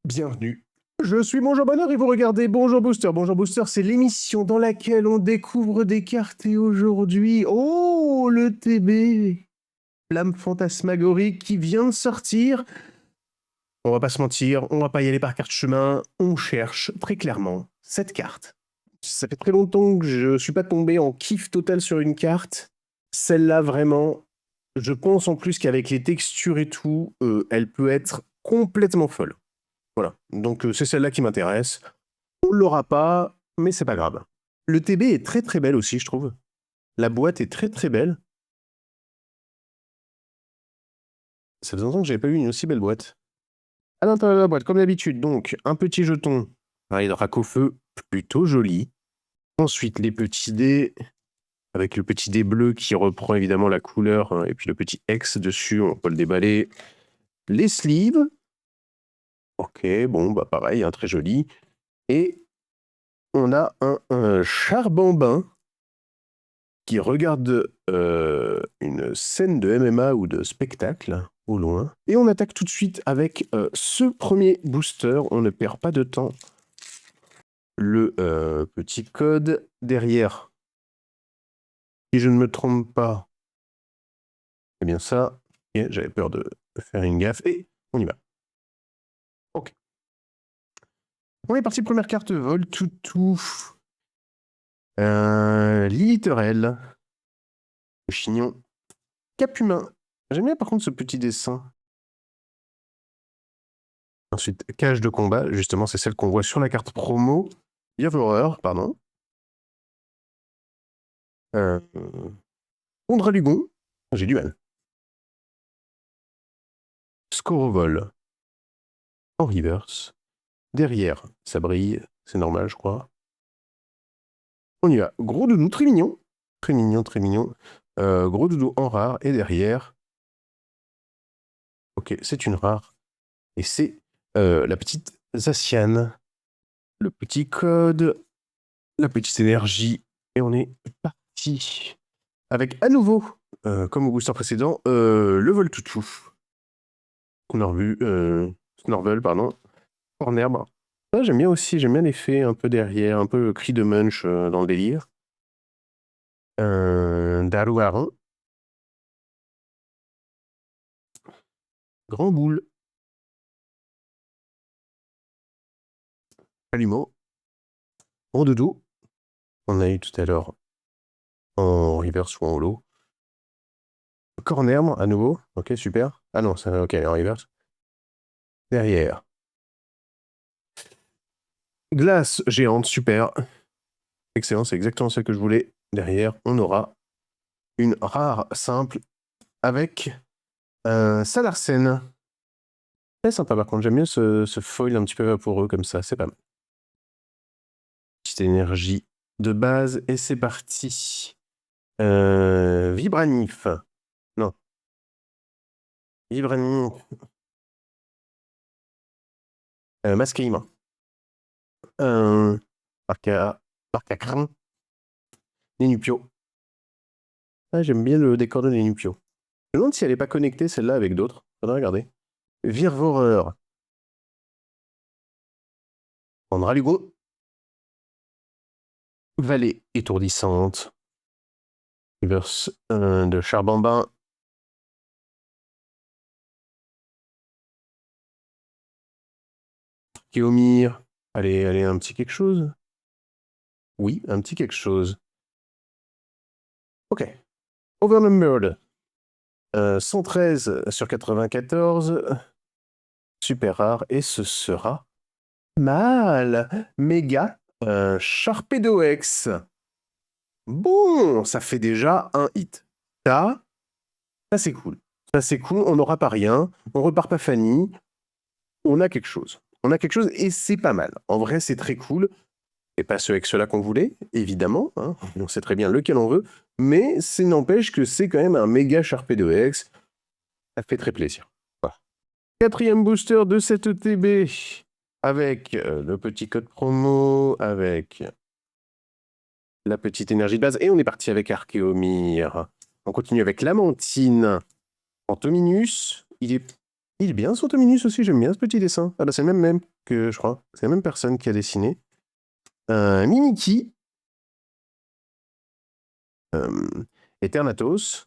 Bienvenue. Je suis Bonjour Bonheur et vous regardez Bonjour Booster. Bonjour Booster, c'est l'émission dans laquelle on découvre des cartes et aujourd'hui, oh, le TB, Flamme Fantasmagorique qui vient de sortir. On va pas se mentir, on va pas y aller par carte chemin, on cherche très clairement cette carte. Ça fait très longtemps que je suis pas tombé en kiff total sur une carte. Celle-là, vraiment, je pense en plus qu'avec les textures et tout, elle peut être complètement folle. Voilà, donc c'est celle-là qui m'intéresse. On l'aura pas, mais c'est pas grave. Le TB est très très belle aussi, je trouve. La boîte est très très belle. Ça faisait longtemps que j'avais pas eu une aussi belle boîte. À l'intérieur de la boîte, comme d'habitude, donc un petit jeton, pareil de rack au feu, plutôt joli. Ensuite, les petits dés, avec le petit dé bleu qui reprend évidemment la couleur, hein, et puis le petit X dessus, on peut le déballer. Les sleeves. Ok, bon, bah pareil, hein, très joli. Et on a un charbambin qui regarde une scène de MMA ou de spectacle au loin. Et on attaque tout de suite avec ce premier booster. On ne perd pas de temps. Le petit code derrière. Si je ne me trompe pas, eh bien ça, okay, j'avais peur de faire une gaffe. Et on y va. Ok. On est parti, première carte, vol toutou. Littorel. Le chignon. Cap humain. J'aime bien par contre ce petit dessin. Ensuite, cage de combat, justement, c'est celle qu'on voit sur la carte promo. Horreur, pardon. Kondralugon, j'ai du mal. Scorovol, en reverse. Derrière, ça brille, c'est normal, je crois. On y va. Gros doudou, très mignon. Très mignon, très mignon. Gros doudou en rare, et derrière... Ok, c'est une rare. Et c'est la petite Zacian. Le petit code, la petite énergie. Et on est parti. Avec à nouveau, comme au booster précédent, le vol toutou. Snorvel, pardon. Cornerbre. Ça, j'aime bien aussi, j'aime bien l'effet un peu derrière, un peu le cri de Munch dans le délire. Daruaron. Grand boule. Chalumeau. Gros doudou. On a eu tout à l'heure en reverse ou en holo. Cornerbre, à nouveau. Ok, super. Ah non, c'est ok, en reverse. Derrière. Glace géante, super. Excellent, c'est exactement ce que je voulais. Derrière, on aura une rare simple avec Salarsen. Très sympa par contre, j'aime bien ce foil un petit peu vaporeux comme ça, c'est pas mal. Petite énergie de base, et c'est parti. Vibranif. Non. Vibranif. Masqueillement. Arcacran. Nénupio. Ah, j'aime bien le décor de Nénupio. Je me demande si elle n'est pas connectée celle-là avec d'autres. Faudrait regarder. Virvoreur. Andralugo. Vallée étourdissante. Reverse de Charbambin. Kéomir. Allez, un petit quelque chose. Oui, un petit quelque chose. Ok. Overnumbered. 113 sur 94. Super rare. Et ce sera mal. Méga. Sharpedo X. Bon, ça fait déjà un hit. Ça c'est cool. Ça c'est cool. On n'aura pas rien. On repart pas Fanny. On a quelque chose. On a quelque chose et c'est pas mal. En vrai, c'est très cool. Et pas ce X-là qu'on voulait, évidemment. Hein. On sait très bien lequel on veut. Mais ça n'empêche que c'est quand même un méga Sharpedo X. Ça fait très plaisir. Voilà. Quatrième booster de cette ETB. Avec le petit code promo. Avec la petite énergie de base. Et on est parti avec Archéomir. On continue avec Lamantine. Antominus. Il est Il est bien son Tominus aussi, j'aime bien ce petit dessin. Ah bah c'est le même que je crois. C'est la même personne qui a dessiné. Mimiki. Eternatos.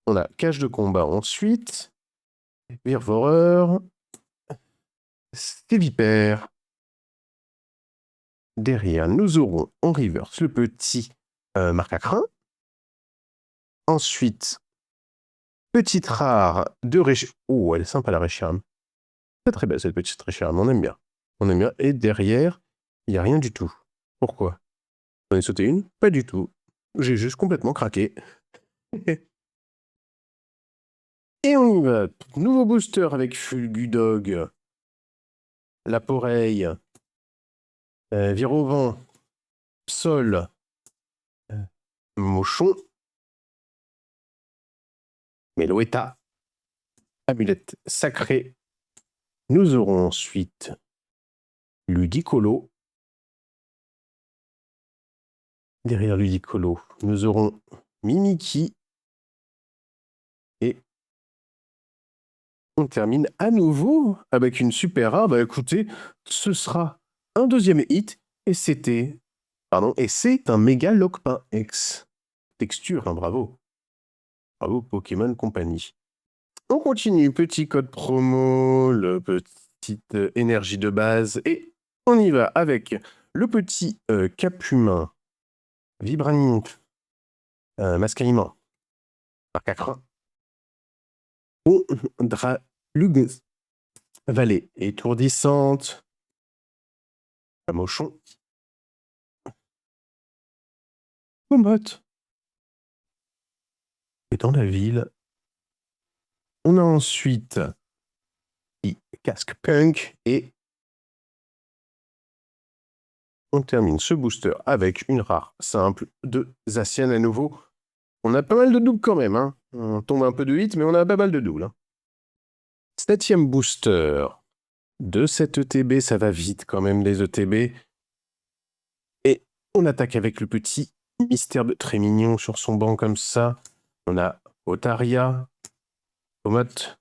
On a Cage de combat ensuite. Virvoreur. Stévipère. Derrière, nous aurons en reverse le petit marque à crin. Ensuite, petite rare de Réchirme. Oh, elle est sympa la Réchirme. C'est très belle cette petite Réchirme, on aime bien. On aime bien. Et derrière, il n'y a rien du tout. Pourquoi? J'en ai sauté une? Pas du tout. J'ai juste complètement craqué. Et on y va. Nouveau booster avec Fulgudog. Laporeille. Virovent. Psol. Mochon. Meloetta. Amulette sacrée. Nous aurons ensuite Ludicolo. Derrière Ludicolo, nous aurons Mimiki. Et on termine à nouveau avec une super rare. Bah écoutez, ce sera un deuxième hit. Et c'était... Pardon, et c'est un méga Lockpin X. Texture, hein, bravo. Bravo Pokémon Company. On continue, petit code promo, le petite énergie de base, et on y va avec le petit cap humain, Vibranium, Mascalement, marque à crin, Dralugue, Vallée étourdissante, Mochon, Pomot. Et dans la ville, on a ensuite Casque Punk et on termine ce booster avec une rare simple de Zacian à nouveau. On a pas mal de doubles quand même, hein. On tombe un peu de 8, mais on a pas mal de doubles. Hein. 7e booster de cette ETB, ça va vite quand même les ETB. Et on attaque avec le petit mystère de très mignon sur son banc comme ça. On a Otaria, Tomate,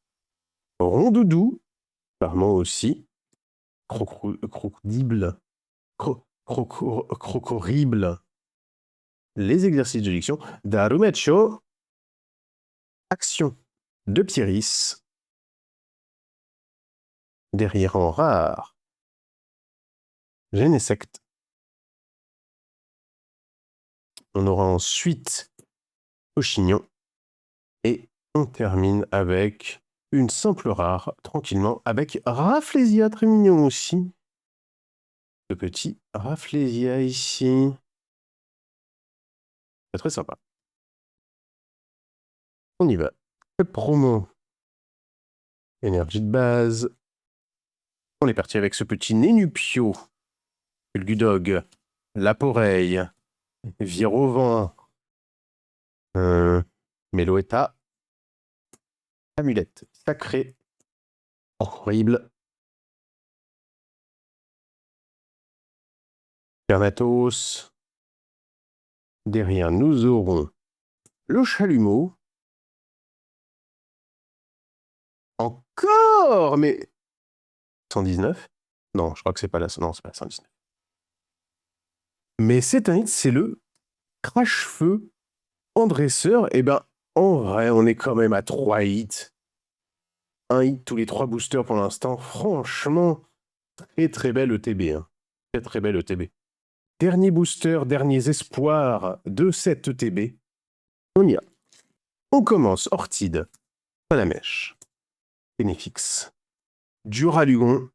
Rondoudou, Parment aussi, Crocodible, Crocorible, les exercices de diction, Darumecho, Action de Pieris, derrière en rare, Genesect. On aura ensuite Ochignon. Et on termine avec une simple rare, tranquillement, avec Rafflesia, très mignon aussi. Le petit Rafflesia ici. C'est très sympa. On y va. Promo. Énergie de base. On est parti avec ce petit Nénupio. Gudog. Laporeille. Virovent. Meloetta. Amulette sacrée. Horrible. Carnatos. Derrière, nous aurons le chalumeau. Encore? Mais 119? Non, je crois que c'est pas la... Non, c'est pas la 119. Mais c'est un hit, c'est le Crash-Feu en dresseur. Et ben, en vrai, on est quand même à 3 hits. Un hit tous les 3 boosters pour l'instant. Franchement, très très belle ETB. Hein. Très très belle ETB. Dernier booster, derniers espoirs de cette ETB. On y a. On commence. Ortide. Panamèche. Bénéfix. Duralugon.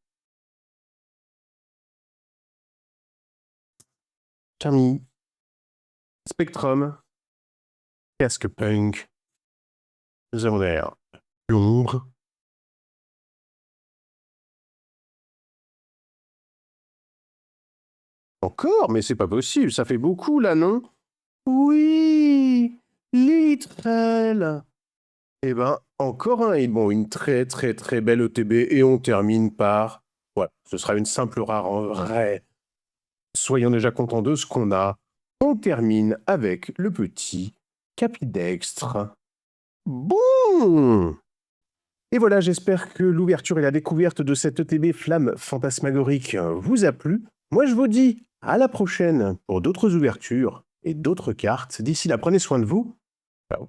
Charmy. Spectrum. Casque Punk. Nous avons derrière l'ombre. Encore? Mais c'est pas possible, ça fait beaucoup là, non? Oui! Littrel! Eh ben, encore un, et bon, une très très très belle ETB, et on termine par... Voilà, ce sera une simple rare en vrai. Soyons déjà contents de ce qu'on a. On termine avec le petit Capidextre. Bon! Et voilà, j'espère que l'ouverture et la découverte de cette ETB Flamme Fantasmagorique vous a plu. Moi, je vous dis à la prochaine pour d'autres ouvertures et d'autres cartes. D'ici là, prenez soin de vous. Ciao.